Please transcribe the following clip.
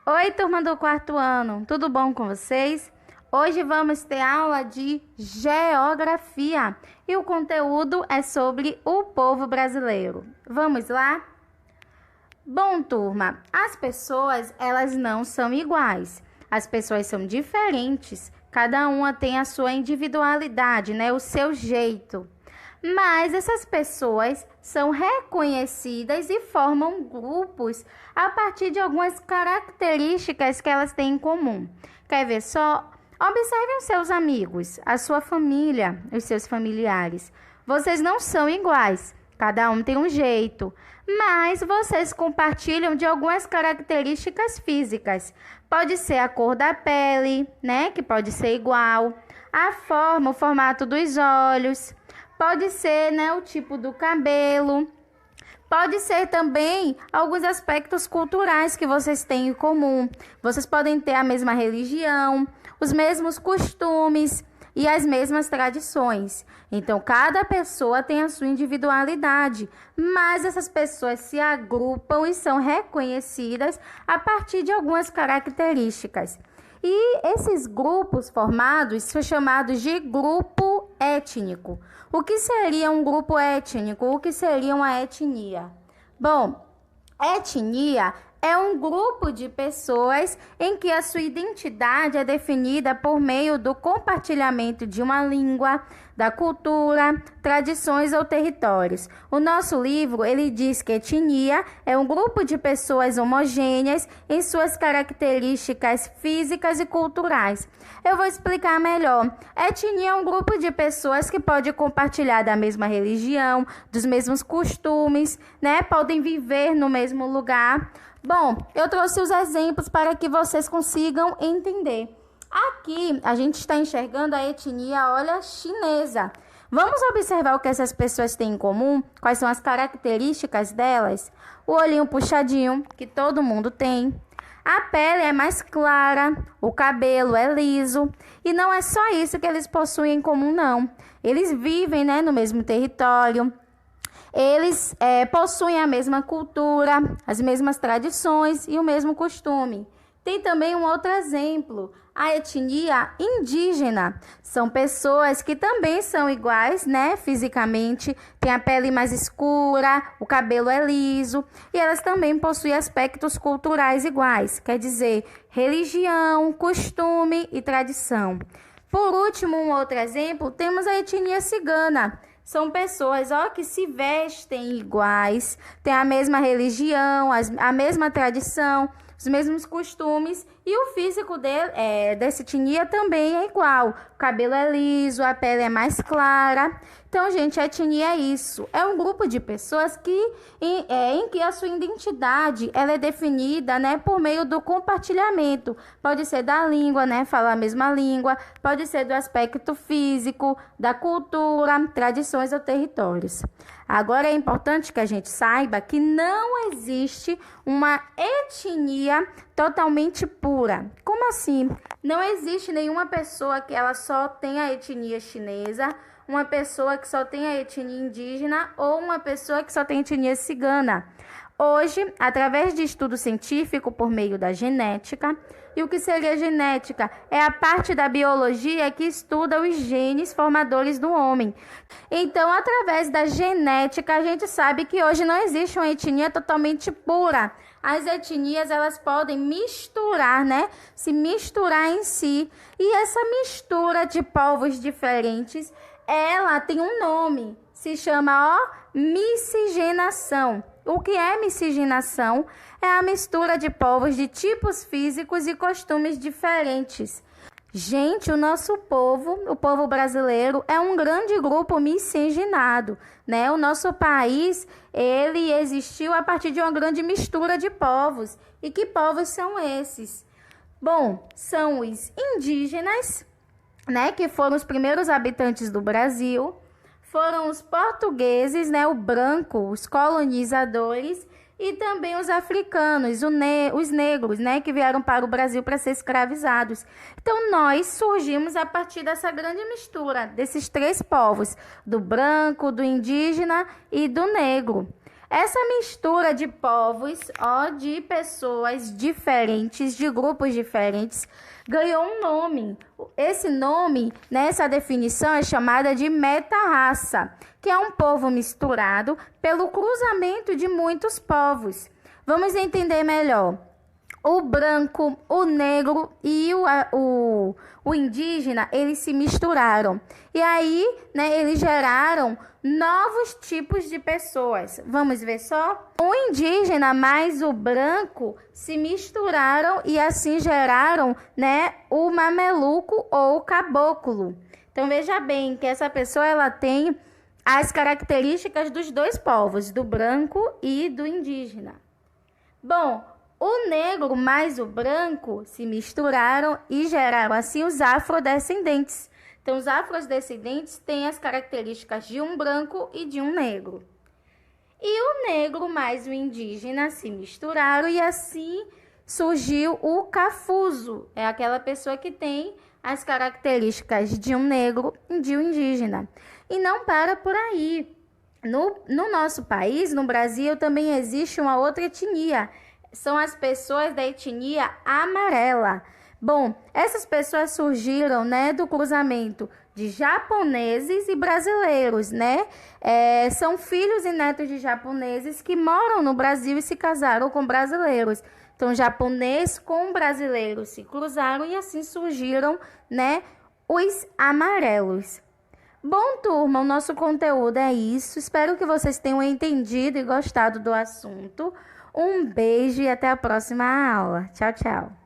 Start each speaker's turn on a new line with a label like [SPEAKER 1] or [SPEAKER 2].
[SPEAKER 1] Oi, turma do quarto ano, tudo bom com vocês? Hoje vamos ter aula de geografia e o conteúdo é sobre o povo brasileiro. Vamos lá? Bom, turma, as pessoas, elas não são iguais. As pessoas são diferentes. Cada uma tem a sua individualidade, né? O seu jeito. Mas essas pessoas são reconhecidas e formam grupos a partir de algumas características que elas têm em comum. Quer ver só? Observem os seus amigos, a sua família, os seus familiares. Vocês não são iguais, cada um tem um jeito, mas vocês compartilham de algumas características físicas. Pode ser a cor da pele, né, que pode ser igual, a forma, o formato dos olhos. Pode ser, né, o tipo do cabelo. Pode ser também alguns aspectos culturais que vocês têm em comum. Vocês podem ter a mesma religião, os mesmos costumes e as mesmas tradições. Então, cada pessoa tem a sua individualidade, mas essas pessoas se agrupam e são reconhecidas a partir de algumas características. E esses grupos formados são chamados de grupo étnico. O que seria um grupo étnico? O que seria uma etnia? Bom, etnia é um grupo de pessoas em que a sua identidade é definida por meio do compartilhamento de uma língua, da cultura, tradições ou territórios. O nosso livro, ele diz que etnia é um grupo de pessoas homogêneas em suas características físicas e culturais. Eu vou explicar melhor. Etnia é um grupo de pessoas que pode compartilhar da mesma religião, dos mesmos costumes, né? Podem viver no mesmo lugar. Bom, eu trouxe os exemplos para que vocês consigam entender. Aqui, a gente está enxergando a etnia, olha, chinesa. Vamos observar o que essas pessoas têm em comum? Quais são as características delas? O olhinho puxadinho, que todo mundo tem. A pele é mais clara, o cabelo é liso. E não é só isso que eles possuem em comum, não. Eles vivem, né, no mesmo território. Eles possuem a mesma cultura, as mesmas tradições e o mesmo costume. Tem também um outro exemplo, a etnia indígena. São pessoas que também são iguais, né, fisicamente, têm a pele mais escura, o cabelo é liso, e elas também possuem aspectos culturais iguais, quer dizer, religião, costume e tradição. Por último, um outro exemplo, temos a etnia cigana. São pessoas que se vestem iguais, têm a mesma religião, a mesma tradição, os mesmos costumes e o físico dessa etnia também é igual. O cabelo é liso, a pele é mais clara. Então, gente, a etnia é isso. É um grupo de pessoas em que a sua identidade ela é definida, né, por meio do compartilhamento. Pode ser da língua, né, falar a mesma língua. Pode ser do aspecto físico, da cultura, tradições ou territórios. Agora é importante que a gente saiba que não existe uma etnia totalmente pura. Como assim? Não existe nenhuma pessoa que ela só tenha a etnia chinesa, uma pessoa que só tem a etnia indígena ou uma pessoa que só tem a etnia cigana. Hoje, através de estudo científico por meio da genética, e o que seria genética? É a parte da biologia que estuda os genes formadores do homem. Então, através da genética, a gente sabe que hoje não existe uma etnia totalmente pura. As etnias, elas podem misturar, né? Se misturar em si. E essa mistura de povos diferentes, ela tem um nome. Se chama, miscigenação. O que é miscigenação? É a mistura de povos de tipos físicos e costumes diferentes. Gente, o nosso povo, o povo brasileiro, é um grande grupo miscigenado, né? O nosso país, ele existiu a partir de uma grande mistura de povos. E que povos são esses? Bom, são os indígenas, né? Que foram os primeiros habitantes do Brasil. Foram os portugueses, né, o branco, os colonizadores, e também os africanos, os negros, né, que vieram para o Brasil para ser escravizados. Então, nós surgimos a partir dessa grande mistura desses três povos, do branco, do indígena e do negro. Essa mistura de povos, de pessoas diferentes, de grupos diferentes, ganhou um nome. Esse nome, nessa definição, é chamada de meta-raça, que é um povo misturado pelo cruzamento de muitos povos. Vamos entender melhor. O branco, o negro e o indígena, eles se misturaram. E aí, eles geraram novos tipos de pessoas. Vamos ver só? O indígena mais o branco se misturaram e assim geraram, o mameluco ou o caboclo. Então, veja bem que essa pessoa, ela tem as características dos dois povos, do branco e do indígena. Bom, o negro mais o branco se misturaram e geraram assim os afrodescendentes. Então, os afrodescendentes têm as características de um branco e de um negro. E o negro mais o indígena se misturaram e assim surgiu o cafuzo. É aquela pessoa que tem as características de um negro e de um indígena. E não para por aí. No nosso país, no Brasil, também existe uma outra etnia. São as pessoas da etnia amarela. Bom, essas pessoas surgiram, do cruzamento de japoneses e brasileiros, são filhos e netos de japoneses que moram no Brasil e se casaram com brasileiros. Então, japonês com brasileiros se cruzaram e assim surgiram, os amarelos. Bom, turma, o nosso conteúdo é isso. Espero que vocês tenham entendido e gostado do assunto. Um beijo e até a próxima aula. Tchau, tchau.